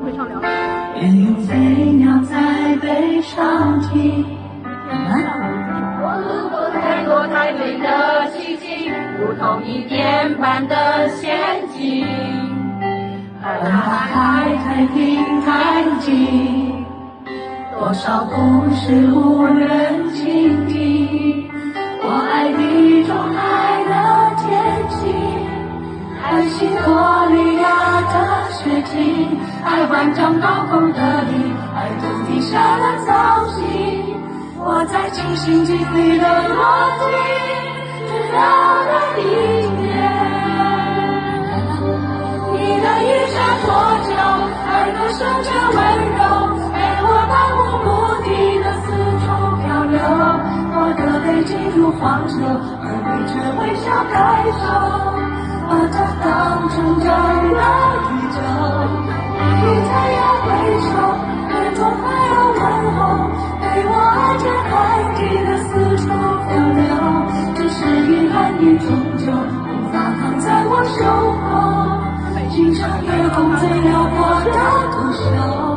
会唱聊。也有飞鸟在背上停。我路过太多太美的奇迹，如同一点般的陷阱。当它太平太静，多少故事无人倾听。我爱一种爱的天气，爱西伯利亚的雪景，爱万丈高空的你，爱头底下的造型。我在尽心尽力的逻辑，直到那一天，你的雨伞破旧，爱的圣洁温柔，陪我漫无目的的四处漂流。我的泪进入荒丘，而你却微笑开手，把它当成真的宇宙。你才要回首，眼中还有问候，陪我爱着海底的四处漂流。只是遗憾，你终究无法躺在我胸口，欣赏夜空最辽阔的不朽。